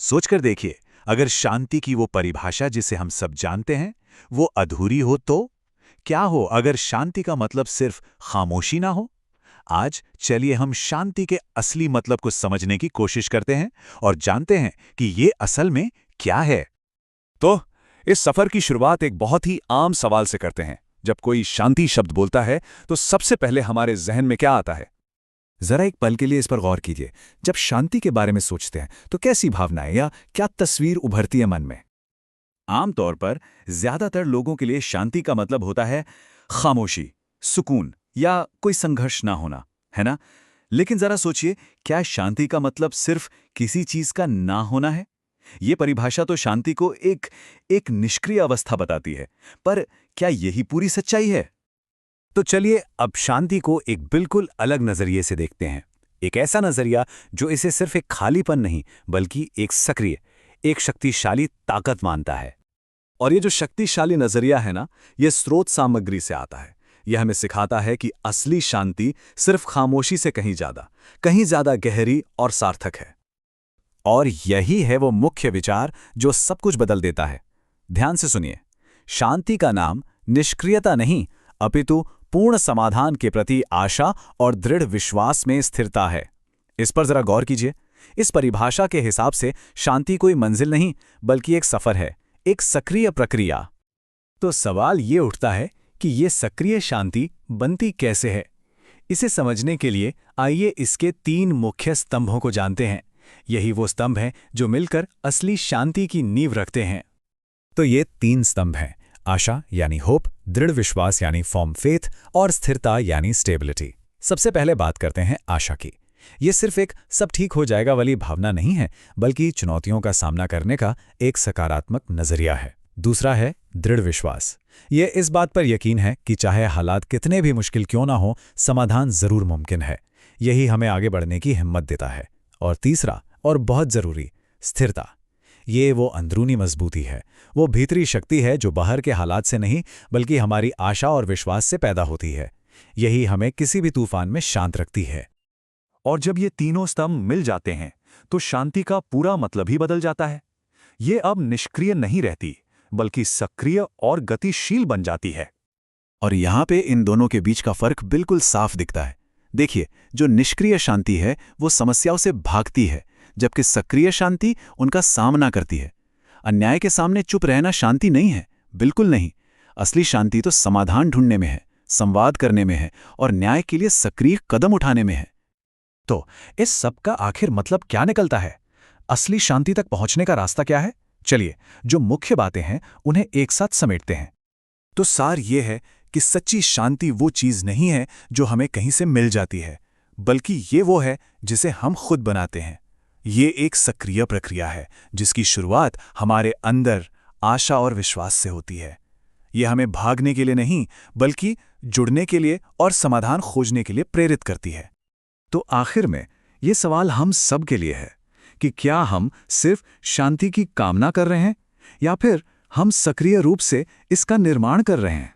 सोचकर देखिए, अगर शांति की वो परिभाषा जिसे हम सब जानते हैं, वो अधूरी हो तो? क्या हो अगर शांति का मतलब सिर्फ खामोशी ना हो? आज चलिए हम शांति के असली मतलब को समझने की कोशिश करते हैं और जानते हैं कि ये असल में क्या है। तो इस सफर की शुरुआत एक बहुत ही आम सवाल से करते हैं। जब कोई शांति शब्द बोलता है तो सबसे पहले हमारे जहन में क्या आता है? जरा एक पल के लिए इस पर गौर कीजिए। जब शांति के बारे में सोचते हैं तो कैसी भावनाएं या क्या तस्वीर उभरती है मन में? आमतौर पर ज्यादातर लोगों के लिए शांति का मतलब होता है खामोशी, सुकून या कोई संघर्ष ना होना, है ना? लेकिन जरा सोचिए, क्या शांति का मतलब सिर्फ किसी चीज का ना होना है? ये परिभाषा तो शांति को एक निष्क्रिय अवस्था बताती है, पर क्या यही पूरी सच्चाई है? तो चलिए अब शांति को एक बिल्कुल अलग नजरिए से देखते हैं। एक ऐसा नजरिया जो इसे सिर्फ एक खालीपन नहीं, बल्कि एक सक्रिय, एक शक्तिशाली ताकत मानता है। और ये जो शक्तिशाली नजरिया है ना, ये स्रोत सामग्री से आता है। यह हमें सिखाता है कि असली शांति सिर्फ खामोशी से कहीं ज्यादा गहरी और सार्थक है। और यही है वो मुख्य विचार जो सब कुछ बदल देता है। ध्यान से सुनिए, शांति का नाम निष्क्रियता नहीं, अपितु पूर्ण समाधान के प्रति आशा और दृढ़ विश्वास में स्थिरता है। इस पर जरा गौर कीजिए। इस परिभाषा के हिसाब से शांति कोई मंजिल नहीं, बल्कि एक सफर है, एक सक्रिय प्रक्रिया। तो सवाल ये उठता है कि ये सक्रिय शांति बनती कैसे है? इसे समझने के लिए आइए इसके 3 मुख्य स्तंभों को जानते हैं। यही वो स्तंभ हैं जो मिलकर असली शांति की नींव रखते हैं। तो ये 3 स्तंभ हैं: आशा यानी होप, दृढ़ विश्वास यानी फॉर्म फेथ और स्थिरता यानी स्टेबिलिटी। सबसे पहले बात करते हैं आशा की। ये सिर्फ एक सब ठीक हो जाएगा वाली भावना नहीं है, बल्कि चुनौतियों का सामना करने का एक सकारात्मक नजरिया है। दूसरा है दृढ़ विश्वास। ये इस बात पर यकीन है कि चाहे हालात कितने भी मुश्किल क्यों ना हो, समाधान जरूर मुमकिन है। यही हमें आगे बढ़ने की हिम्मत देता है। और तीसरा और बहुत जरूरी, स्थिरता। ये वो अंदरूनी मजबूती है, वो भीतरी शक्ति है जो बाहर के हालात से नहीं, बल्कि हमारी आशा और विश्वास से पैदा होती है। यही हमें किसी भी तूफान में शांत रखती है। और जब ये तीनों स्तंभ मिल जाते हैं तो शांति का पूरा मतलब ही बदल जाता है। ये अब निष्क्रिय नहीं रहती, बल्कि सक्रिय और गतिशील बन जाती है। और यहाँ पे इन दोनों के बीच का फर्क बिल्कुल साफ दिखता है। देखिए, जो निष्क्रिय शांति है वो समस्याओं से भागती है, जबकि सक्रिय शांति उनका सामना करती है। अन्याय के सामने चुप रहना शांति नहीं है, बिल्कुल नहीं। असली शांति तो समाधान ढूंढने में है, संवाद करने में है और न्याय के लिए सक्रिय कदम उठाने में है। तो इस सब का आखिर मतलब क्या निकलता है? असली शांति तक पहुंचने का रास्ता क्या है? चलिए, जो मुख्य बातें हैं उन्हें एक साथ समेटते हैं। तो सार ये है कि सच्ची शांति वो चीज नहीं है जो हमें कहीं से मिल जाती है, बल्कि ये वो है जिसे हम खुद बनाते हैं। ये एक सक्रिय प्रक्रिया है जिसकी शुरुआत हमारे अंदर आशा और विश्वास से होती है। ये हमें भागने के लिए नहीं, बल्कि जुड़ने के लिए और समाधान खोजने के लिए प्रेरित करती है। तो आखिर में ये सवाल हम सब के लिए है कि क्या हम सिर्फ शांति की कामना कर रहे हैं या फिर हम सक्रिय रूप से इसका निर्माण कर रहे हैं?